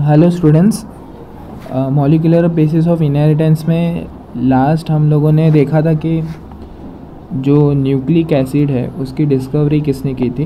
Hello students, molecular basis of inheritance में last हम लोगों ने देखा था कि जो न्यूक्लिक एसिड है उसकी डिस्कवरी किसने की थी।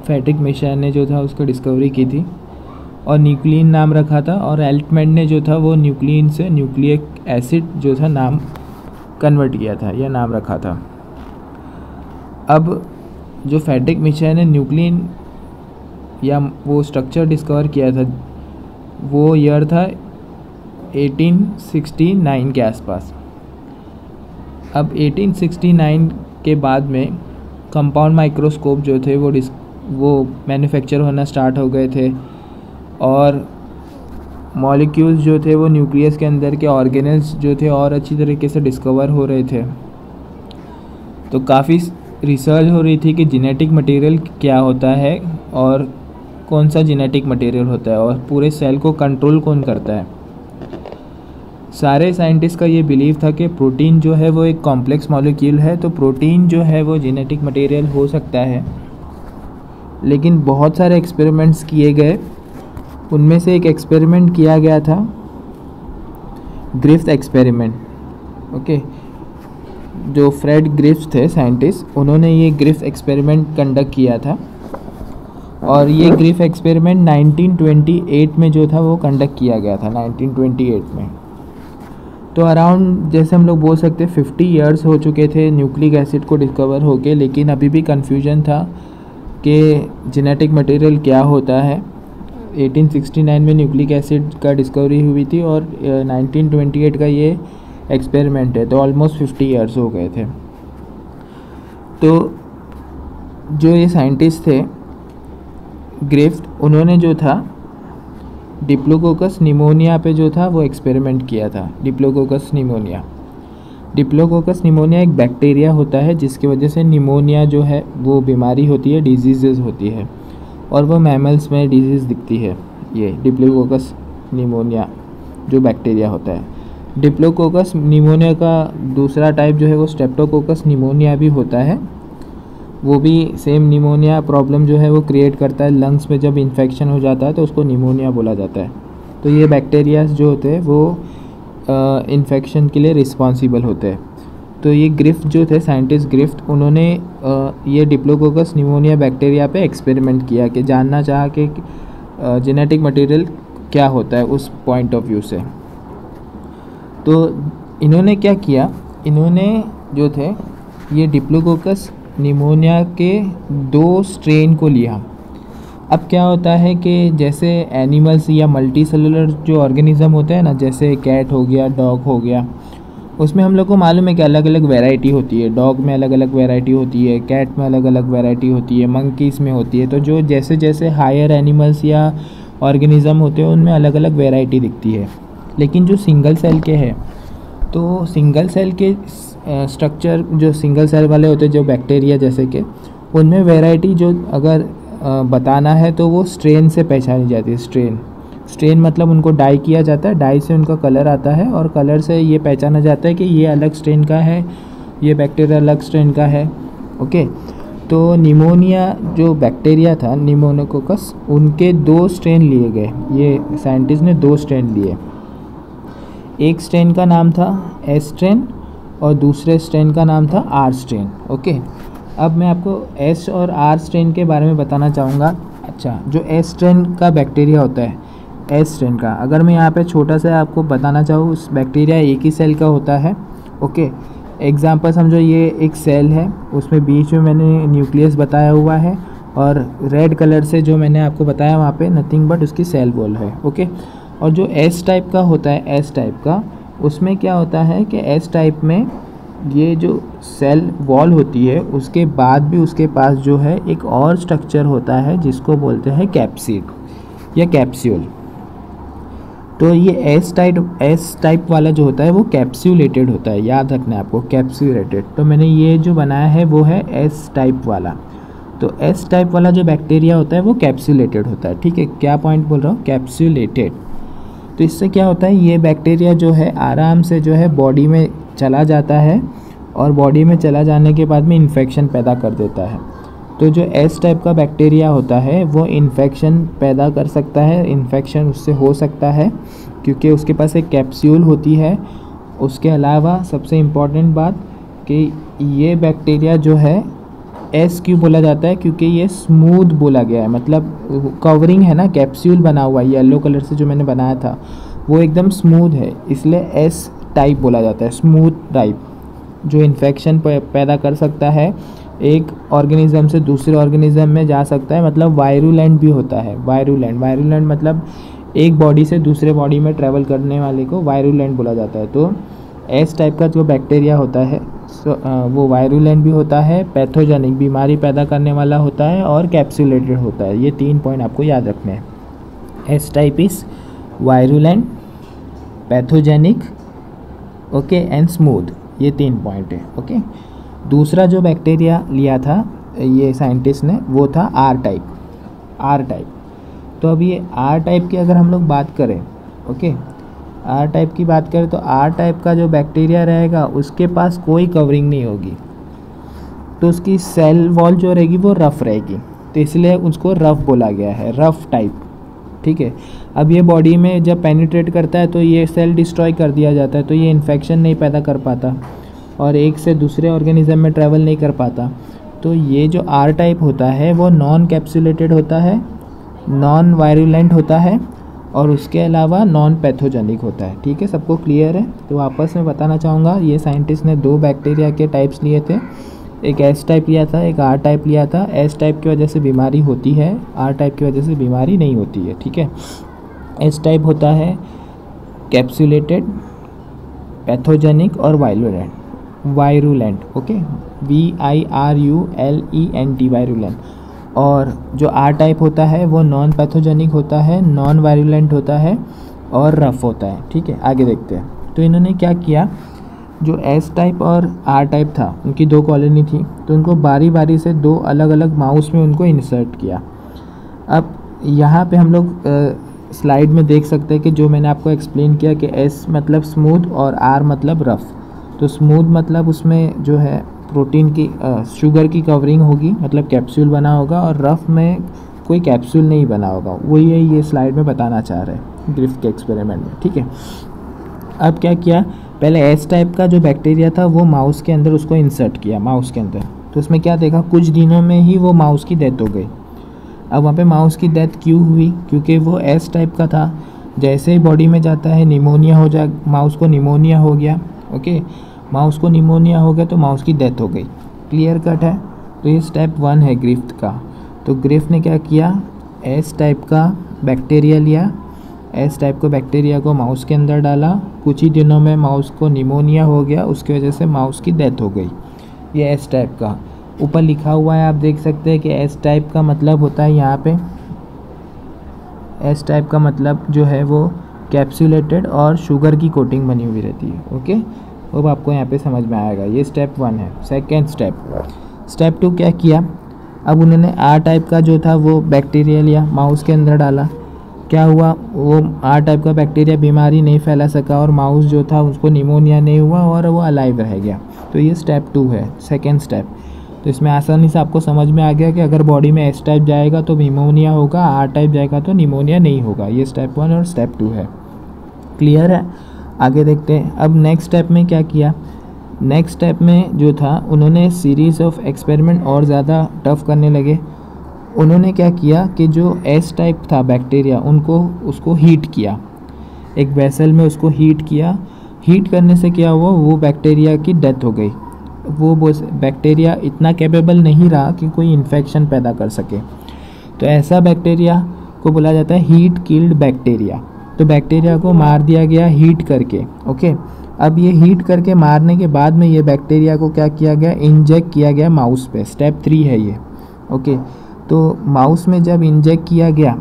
फ्रेडरिक मिशेल ने जो था उसको डिस्कवरी की थी और न्यूक्लियन नाम रखा था, और एल्टमैन ने जो था वो न्यूक्लियन से न्यूक्लिक एसिड जो था नाम कन्वर्ट किया था या नाम रखा था। अब जो फ्रेडरिक मिशेल ने न्यूक्लियन या वो स्ट्रक्चर डिस्कवर किया था वो ईयर था 1869 के आसपास। अब 1869 के बाद में कंपाउंड माइक्रोस्कोप जो थे वो मैन्युफैक्चर होना स्टार्ट हो गए थे, और मॉलिक्यूल्स जो थे वो न्यूक्लियस के अंदर के ऑर्गेनेल्स जो थे और अच्छी तरीके से डिस्कवर हो रहे थे। तो काफ़ी रिसर्च हो रही थी कि जेनेटिक मटेरियल क्या होता है और कौन सा जेनेटिक मटेरियल होता है और पूरे सेल को कंट्रोल कौन करता है। सारे साइंटिस्ट का ये बिलीव था कि प्रोटीन जो है वो एक कॉम्प्लेक्स मॉलिक्यूल है, तो प्रोटीन जो है वो जेनेटिक मटेरियल हो सकता है। लेकिन बहुत सारे एक्सपेरिमेंट्स किए गए, उनमें से एक एक्सपेरिमेंट किया गया था ग्रिफ्थ एक्सपेरिमेंट। ओके, जो फ्रेड ग्रिफ्थ थे साइंटिस्ट, उन्होंने ये ग्रिफ्थ एक्सपेरिमेंट कंडक्ट किया था, और ये ग्रिफ्थ एक्सपेरिमेंट 1928 में जो था वो कंडक्ट किया गया था 1928 में। तो अराउंड जैसे हम लोग बोल सकते 50 इयर्स हो चुके थे न्यूक्लिक एसिड को डिस्कवर होके, लेकिन अभी भी कन्फ्यूजन था कि जेनेटिक मटेरियल क्या होता है। 1869 में न्यूक्लिक एसिड का डिस्कवरी हुई थी और 1928 का ये एक्सपेरिमेंट है, तो ऑलमोस्ट 50 इयर्स हो गए थे। तो जो ये साइंटिस्ट थे ग्रिफ्थ, उन्होंने जो था डिप्लोकोकस निमोनिया पे जो था वो एक्सपेरिमेंट किया था। डिप्लोकोकस निमोनिया एक बैक्टीरिया होता है जिसकी वजह से निमोनिया जो है वो बीमारी होती है, डिजीज़ होती है, और वो मैमल्स में डिजीज़ दिखती है। ये डिप्लोकोकस निमोनिया जो बैक्टीरिया होता है। डिप्लोकोकस निमोनिया का दूसरा टाइप जो है वो स्ट्रेप्टोकोकस निमोनिया भी होता है। वो भी सेम निमोनिया प्रॉब्लम जो है वो क्रिएट करता है। लंग्स में जब इन्फेक्शन हो जाता है तो उसको निमोनिया बोला जाता है। तो ये बैक्टीरियाज जो होते हैं वो इन्फेक्शन के लिए रिस्पॉन्सिबल होते हैं। तो ये ग्रिफ्थ जो थे साइंटिस्ट ग्रिफ्थ, उन्होंने ये डिप्लोकोकस निमोनिया बैक्टीरिया पे एक्सपेरिमेंट किया कि जानना चाहा कि जेनेटिक मटेरियल क्या होता है उस पॉइंट ऑफ व्यू से। तो इन्होंने क्या किया, इन्होंने जो थे ये डिप्लोकोकस निमोनिया के 2 स्ट्रेन को लिया। अब क्या होता है कि जैसे एनिमल्स या मल्टी सेलुलर जो ऑर्गेनिज्म होते हैं ना, जैसे कैट हो गया, डॉग हो गया, उसमें हम लोग को मालूम है कि अलग अलग वैरायटी होती है। डॉग में अलग अलग वैरायटी होती है, कैट में अलग अलग वैरायटी होती है, मंकीज़ में होती है। तो जो जैसे जैसे हायर एनिमल्स या ऑर्गेनिज्म होते हैं उनमें अलग अलग वैरायटी दिखती है। लेकिन जो सिंगल सेल के हैं, तो सिंगल सेल के स्ट्रक्चर जो सिंगल सेल वाले होते हैं जो बैक्टीरिया जैसे कि, उनमें वैरायटी जो अगर बताना है तो वो स्ट्रेन से पहचानी जाती है। स्ट्रेन मतलब उनको डाई किया जाता है, डाई से उनका कलर आता है और कलर से ये पहचाना जाता है कि ये अलग स्ट्रेन का है, ये बैक्टीरिया अलग स्ट्रेन का है। ओके, तो निमोनिया जो बैक्टीरिया था निमोनोकोकस, उनके 2 स्ट्रेन लिए गए। ये साइंटिस्ट ने 2 स्ट्रेन लिए। एक स्ट्रेन का नाम था एस स्ट्रेन और दूसरे स्ट्रेन का नाम था आर स्ट्रेन। ओके, अब मैं आपको एस और आर स्ट्रेन के बारे में बताना चाहूँगा। अच्छा, जो एस स्ट्रेन का बैक्टीरिया होता है, एस स्ट्रेन का, अगर मैं यहाँ पे छोटा सा आपको बताना चाहूँ, उस बैक्टीरिया एक ही सेल का होता है। ओके, एग्जांपल समझो ये एक सेल है, उसमें बीच में मैंने न्यूक्लियस बताया हुआ है और रेड कलर से जो मैंने आपको बताया वहाँ पे नथिंग बट उसकी सेल वॉल है। ओके, और जो एस टाइप का होता है, एस टाइप का, उसमें क्या होता है कि एस टाइप में ये जो सेल वॉल होती है उसके बाद भी उसके पास जो है एक और स्ट्रक्चर होता है जिसको बोलते हैं कैप्सिड या कैप्सूल। तो ये एस टाइप वाला जो होता है वो कैप्सूलेटेड होता है, याद रखना है आपको, कैप्सूलेटेड। तो मैंने ये जो बनाया है वो है एस टाइप वाला। तो एस टाइप वाला जो बैक्टीरिया होता है वो कैप्सूलेटेड होता है। ठीक है, क्या पॉइंट बोल रहा हूँ, कैप्सूलेटेड। तो इससे क्या होता है, ये बैक्टीरिया जो है आराम से जो है बॉडी में चला जाता है और बॉडी में चला जाने के बाद में इन्फेक्शन पैदा कर देता है। तो जो एस टाइप का बैक्टीरिया होता है वो इन्फेक्शन पैदा कर सकता है, इन्फेक्शन उससे हो सकता है क्योंकि उसके पास एक कैप्सूल होती है। उसके अलावा सबसे इम्पॉर्टेंट बात कि ये बैक्टीरिया जो है एस क्यों बोला जाता है, क्योंकि ये स्मूथ बोला गया है, मतलब कवरिंग है ना, कैप्सूल बना हुआ है येलो कलर से जो मैंने बनाया था वो एकदम स्मूथ है, इसलिए एस टाइप बोला जाता है, स्मूथ टाइप, जो इन्फेक्शन पैदा कर सकता है, एक ऑर्गेनिज्म से दूसरे ऑर्गेनिज्म में जा सकता है, मतलब वायरुलेंट भी होता है। वायरुलेंट मतलब एक बॉडी से दूसरे बॉडी में ट्रैवल करने वाले को वायरुलेंट बोला जाता है। तो एस टाइप का जो बैक्टीरिया होता है वो वायरुलेंट भी होता है, पैथोजेनिक बीमारी पैदा करने वाला होता है और कैप्सुलेटेड होता है। ये 3 पॉइंट आपको याद रखने हैं। S type is virulent, pathogenic, okay, and smooth, ये 3 पॉइंट है। ओके, दूसरा जो बैक्टीरिया लिया था ये साइंटिस्ट ने वो था आर टाइप। तो अब ये आर टाइप की अगर हम लोग बात करें, ओके, आर टाइप की बात करें तो आर टाइप का जो बैक्टीरिया रहेगा उसके पास कोई कवरिंग नहीं होगी, तो उसकी सेल वॉल जो रहेगी वो रफ़ रहेगी, तो इसलिए उसको रफ़ बोला गया है, रफ़ टाइप। ठीक है, अब ये बॉडी में जब पेनिट्रेट करता है तो ये सेल डिस्ट्रॉय कर दिया जाता है, तो ये इन्फेक्शन नहीं पैदा कर पाता और एक से दूसरे ऑर्गेनिज्म में ट्रैवल नहीं कर पाता। तो ये जो आर टाइप होता है वो नॉन कैप्सुलेटेड होता है, नॉन वायरुलेंट होता है और उसके अलावा नॉन पैथोजेनिक होता है। ठीक है, सबको क्लियर है? तो वापस मैं बताना चाहूँगा, ये साइंटिस्ट ने 2 बैक्टीरिया के टाइप्स लिए थे, एक एस टाइप लिया था, एक आर टाइप लिया था। एस टाइप की वजह से बीमारी होती है, आर टाइप की वजह से बीमारी नहीं होती है। ठीक है, एस टाइप होता है कैप्सुलेटेड, पैथोजेनिक और वायरुलेंट, ओके, VIRULENT, वायरुलेंट। और जो आर टाइप होता है वो नॉन पैथोजेनिक होता है, नॉन वायरुलेंट होता है और रफ होता है। ठीक है, आगे देखते हैं। तो इन्होंने क्या किया, जो एस टाइप और आर टाइप था उनकी 2 कॉलोनी थी, तो उनको बारी बारी से 2 अलग अलग माउस में उनको इंसर्ट किया। अब यहाँ पे हम लोग स्लाइड में देख सकते हैं कि जो मैंने आपको एक्सप्लेन किया कि एस मतलब स्मूथ और आर मतलब रफ़। तो स्मूथ मतलब उसमें जो है प्रोटीन की शुगर की कवरिंग होगी, मतलब कैप्सूल बना होगा, और रफ़ में कोई कैप्सूल नहीं बना होगा। वही है ये स्लाइड में बताना चाह रहे हैं ग्रिफ्थ के एक्सपेरिमेंट में। ठीक है, अब क्या किया, पहले एस टाइप का जो बैक्टीरिया था वो माउस के अंदर उसको इंसर्ट किया, माउस के अंदर। तो उसमें क्या देखा, कुछ दिनों में ही वो माउस की डेथ हो गई। अब वहाँ पे माउस की डेथ क्यों हुई, क्योंकि वो एस टाइप का था, जैसे ही बॉडी में जाता है निमोनिया हो जाए, माउस को निमोनिया हो गया। ओके, माउस को निमोनिया हो गया तो माउस की डेथ हो गई। क्लियर कट है? तो ये स्टेप 1 है ग्रिफ्थ का। तो ग्रिफ्थ ने क्या किया, एस टाइप का बैक्टीरिया लिया, एस टाइप को बैक्टीरिया को माउस के अंदर डाला, कुछ ही दिनों में माउस को निमोनिया हो गया, उसकी वजह से माउस की डेथ हो गई। ये एस टाइप का ऊपर लिखा हुआ है, आप देख सकते हैं कि एस टाइप का मतलब होता है यहाँ पे, एस टाइप का मतलब जो है वो कैप्सुलेटेड और शुगर की कोटिंग बनी हुई रहती है। ओके, अब आपको यहाँ पे समझ में आएगा। ये स्टेप 1 है। सेकेंड स्टेप 2 क्या किया, अब उन्होंने आर टाइप का जो था वो बैक्टीरिया लिया, माउस के अंदर डाला। क्या हुआ, वो आर टाइप का बैक्टीरिया बीमारी नहीं फैला सका और माउस जो था उसको निमोनिया नहीं हुआ और वो अलाइव रह गया। तो ये स्टेप 2 है, सेकेंड स्टेप। तो इसमें आसानी से आपको समझ में आ गया कि अगर बॉडी में एस टाइप जाएगा तो निमोनिया होगा, आर टाइप जाएगा तो निमोनिया नहीं होगा। ये स्टेप 1 और स्टेप 2 है। क्लियर है? आगे देखते हैं। अब नेक्स्ट स्टेप में क्या किया, नेक्स्ट स्टेप में जो था उन्होंने सीरीज़ ऑफ एक्सपेरिमेंट और ज़्यादा टफ करने लगे। उन्होंने क्या किया कि जो एस टाइप था बैक्टीरिया उसको हीट किया, एक वेसल में उसको हीट किया। हीट करने से क्या हुआ, वो बैक्टीरिया की डेथ हो गई। वो बैक्टीरिया इतना कैपेबल नहीं रहा कि कोई इन्फेक्शन पैदा कर सके। तो ऐसा बैक्टीरिया को बोला जाता है हीट किल्ड बैक्टीरिया। तो बैक्टीरिया को मार दिया गया हीट करके। ओके, अब ये हीट करके मारने के बाद में ये बैक्टीरिया को क्या किया गया, इंजेक्ट किया गया माउस पे। स्टेप 3 है ये। ओके, तो माउस में जब इंजेक्ट किया गया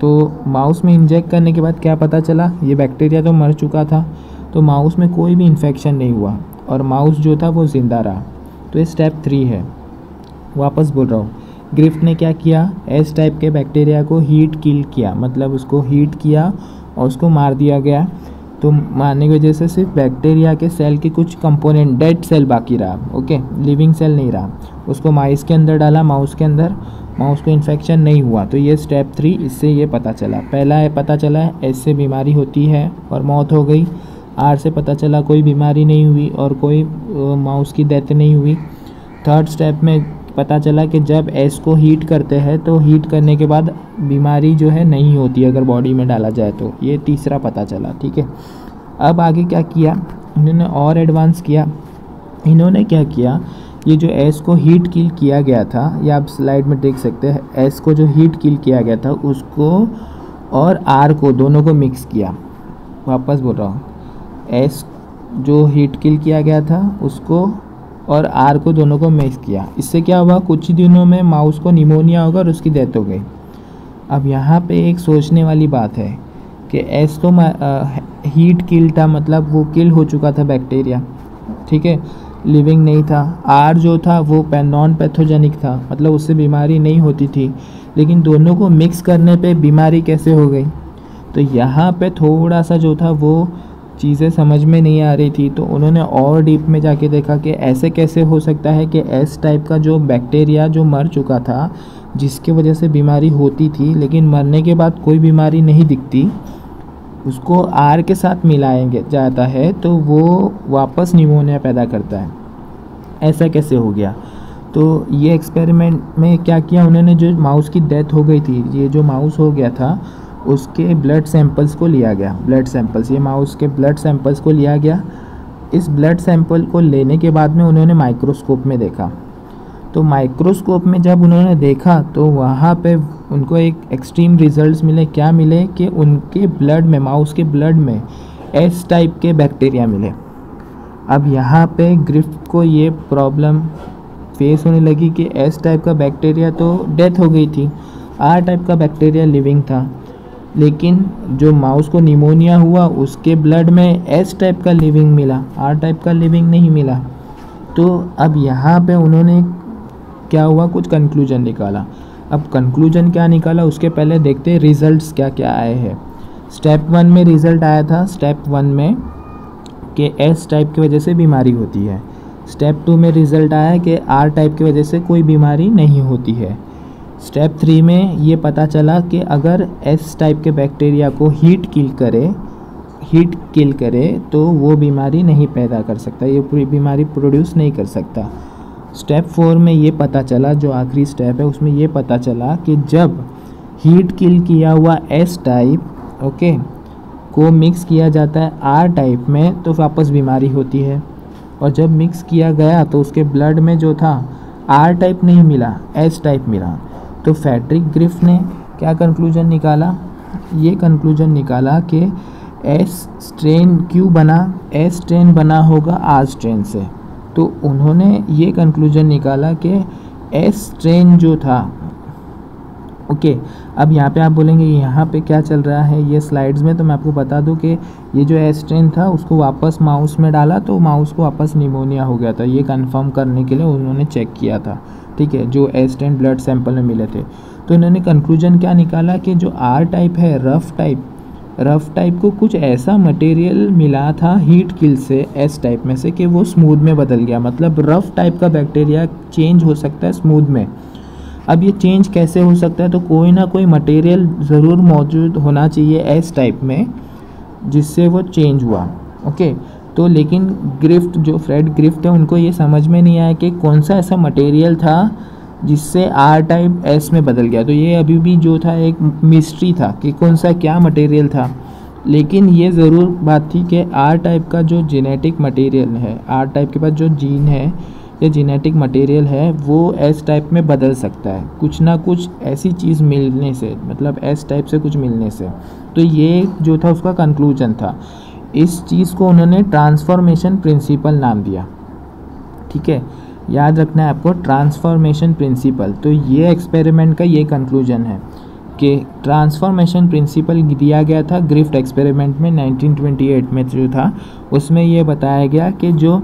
तो माउस में इंजेक्ट करने के बाद क्या पता चला, ये बैक्टीरिया तो मर चुका था, तो माउस में कोई भी इन्फेक्शन नहीं हुआ और माउस जो था वो ज़िंदा रहा। तो ये स्टेप 3 है। वापस बोल रहा हूँ, ग्रिफ्थ ने क्या किया, एस टाइप के बैक्टीरिया को हीट किल किया, मतलब उसको हीट किया और उसको मार दिया गया। तो मारने की वजह से सिर्फ बैक्टीरिया के सेल के कुछ कंपोनेंट, डेड सेल बाकी रहा, ओके, लिविंग सेल नहीं रहा। उसको माइस के अंदर डाला, माउस के अंदर, माउस को इन्फेक्शन नहीं हुआ। तो ये स्टेप 3, इससे ये पता चला। पहला है पता चला एस से बीमारी होती है और मौत हो गई। आर से पता चला कोई बीमारी नहीं हुई और कोई माउस की डेथ नहीं हुई। थर्ड स्टेप में पता चला कि जब एस को हीट करते हैं तो हीट करने के बाद बीमारी जो है नहीं होती अगर बॉडी में डाला जाए तो। ये तीसरा पता चला, ठीक है। अब आगे क्या किया इन्होंने और एडवांस किया। इन्होंने क्या किया, ये जो एस को हीट किल किया गया था, ये आप स्लाइड में देख सकते हैं, एस को जो हीट किल किया गया था उसको और आर को दोनों को मिक्स किया। वापस बोल रहा हूँ, एस जो हीट किल किया गया था उसको और आर को दोनों को मिक्स किया। इससे क्या हुआ, कुछ ही दिनों में माउस को निमोनिया होगा और उसकी डेथ हो गई। अब यहाँ पे एक सोचने वाली बात है कि एस तो हीट किल था, मतलब वो किल हो चुका था बैक्टीरिया, ठीक है, लिविंग नहीं था। आर जो था वो नॉन पैथोजेनिक था, मतलब उससे बीमारी नहीं होती थी, लेकिन दोनों को मिक्स करने पे बीमारी कैसे हो गई। तो यहाँ पे थोड़ा सा जो था वो चीज़ें समझ में नहीं आ रही थी। तो उन्होंने और डीप में जाके देखा कि ऐसे कैसे हो सकता है कि एस टाइप का जो बैक्टीरिया जो मर चुका था, जिसकी वजह से बीमारी होती थी लेकिन मरने के बाद कोई बीमारी नहीं दिखती, उसको आर के साथ मिलाएंगे जाता है तो वो वापस निमोनिया पैदा करता है। ऐसा कैसे हो गया। तो ये एक्सपेरिमेंट में क्या किया उन्होंने, जो माउस की डेथ हो गई थी, ये जो माउस हो गया था उसके ब्लड सैंपल्स को लिया गया। ब्लड सैंपल्स, ये माउस के ब्लड सैंपल्स को लिया गया। इस ब्लड सैंपल को लेने के बाद में उन्होंने माइक्रोस्कोप में देखा। तो माइक्रोस्कोप में जब उन्होंने देखा तो वहाँ पे उनको एक एक्सट्रीम रिजल्ट्स मिले। क्या मिले कि उनके ब्लड में, माउस के ब्लड में एस टाइप के बैक्टीरिया मिले। अब यहाँ पे ग्रिफ्ट को ये प्रॉब्लम फेस होने लगी कि एस टाइप का बैक्टीरिया तो डेथ हो गई थी, आर टाइप का बैक्टीरिया लिविंग था, लेकिन जो माउस को निमोनिया हुआ उसके ब्लड में एस टाइप का लिविंग मिला, आर टाइप का लिविंग नहीं मिला। तो अब यहाँ पे उन्होंने क्या हुआ, कुछ कंक्लूजन निकाला। अब कंक्लूजन क्या निकाला उसके पहले देखते हैं रिजल्ट्स क्या क्या आए हैं। स्टेप 1 में रिज़ल्ट आया था, स्टेप 1 में कि एस टाइप की वजह से बीमारी होती है। स्टेप 2 में रिज़ल्ट आया कि आर टाइप की वजह से कोई बीमारी नहीं होती है। स्टेप 3 में ये पता चला कि अगर एस टाइप के बैक्टीरिया को हीट किल करे तो वो बीमारी नहीं पैदा कर सकता, ये पूरी बीमारी प्रोड्यूस नहीं कर सकता। स्टेप 4 में ये पता चला, जो आखिरी स्टेप है उसमें ये पता चला कि जब हीट किल किया हुआ एस टाइप, ओके, को मिक्स किया जाता है आर टाइप में तो वापस बीमारी होती है। और जब मिक्स किया गया तो उसके ब्लड में जो था आर टाइप नहीं मिला, एस टाइप मिला। तो फ्रेडरिक ग्रिफ्ट ने क्या कंक्लूजन निकाला, ये कंक्लूजन निकाला कि एस स्ट्रेन क्यों बना, एस स्ट्रेन बना होगा आर स्ट्रेन से। तो उन्होंने ये कंक्लूजन निकाला कि एस स्ट्रेन जो था, ओके, अब यहाँ पे आप बोलेंगे यहाँ पे क्या चल रहा है ये स्लाइड्स में, तो मैं आपको बता दूँ कि ये जो एस स्ट्रेन था उसको वापस माउस में डाला तो माउस को वापस निमोनिया हो गया था। ये कंफर्म करने के लिए उन्होंने चेक किया था, ठीक है, जो एस स्ट्रेन ब्लड सैंपल में मिले थे। तो इन्होंने कंक्लूजन क्या निकाला कि जो आर टाइप है, रफ टाइप को कुछ ऐसा मटेरियल मिला था हीट किल से एस टाइप में से कि वो स्मूथ में बदल गया। मतलब रफ टाइप का बैक्टीरिया चेंज हो सकता है स्मूथ में। अब ये चेंज कैसे हो सकता है, तो कोई ना कोई मटेरियल ज़रूर मौजूद होना चाहिए एस टाइप में जिससे वो चेंज हुआ, ओके। तो लेकिन ग्रिफ्ट, जो फ्रेड ग्रिफ्ट है, उनको ये समझ में नहीं आया कि कौन सा ऐसा मटेरियल था जिससे आर टाइप एस में बदल गया। तो ये अभी भी जो था एक मिस्ट्री था कि कौन सा क्या मटेरियल था। लेकिन ये ज़रूर बात थी कि आर टाइप का जो जेनेटिक मटेरियल है, आर टाइप के पास जो जीन है या जेनेटिक मटेरियल है, वो एस टाइप में बदल सकता है कुछ ना कुछ ऐसी चीज़ मिलने से, मतलब एस टाइप से कुछ मिलने से। तो ये जो था उसका कंक्लूजन था। इस चीज़ को उन्होंने ट्रांसफॉर्मेशन प्रिंसिपल नाम दिया, ठीक है, याद रखना है आपको, ट्रांसफॉर्मेशन प्रिंसिपल। तो ये एक्सपेरिमेंट का ये कंक्लूजन है कि ट्रांसफॉर्मेशन प्रिंसिपल दिया गया था ग्रिफ्ट एक्सपेरिमेंट में 1928 में जो था, उसमें ये बताया गया कि जो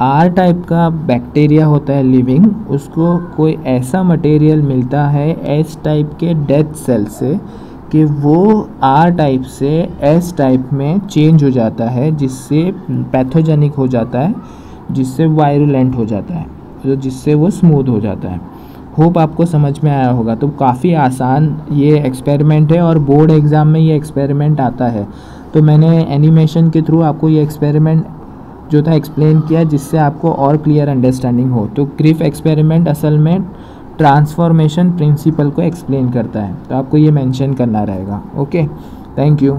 आर टाइप का बैक्टीरिया होता है लिविंग, उसको कोई ऐसा मटेरियल मिलता है एस टाइप के डेथ सेल से कि वो आर टाइप से एस टाइप में चेंज हो जाता है, जिससे पैथोजेनिक हो जाता है, जिससे वायरुलेंट हो जाता है, तो जिससे वो स्मूथ हो जाता है। होप आपको समझ में आया होगा। तो काफ़ी आसान ये एक्सपेरिमेंट है और बोर्ड एग्ज़ाम में ये एक्सपेरिमेंट आता है। तो मैंने एनिमेशन के थ्रू आपको ये एक्सपेरिमेंट जो था एक्सप्लेन किया, जिससे आपको और क्लियर अंडरस्टैंडिंग हो। तो क्रिफ एक्सपेरिमेंट असल में ट्रांसफॉर्मेशन प्रिंसिपल को एक्सप्लेन करता है, तो आपको ये मेंशन करना रहेगा। Okay, thank you.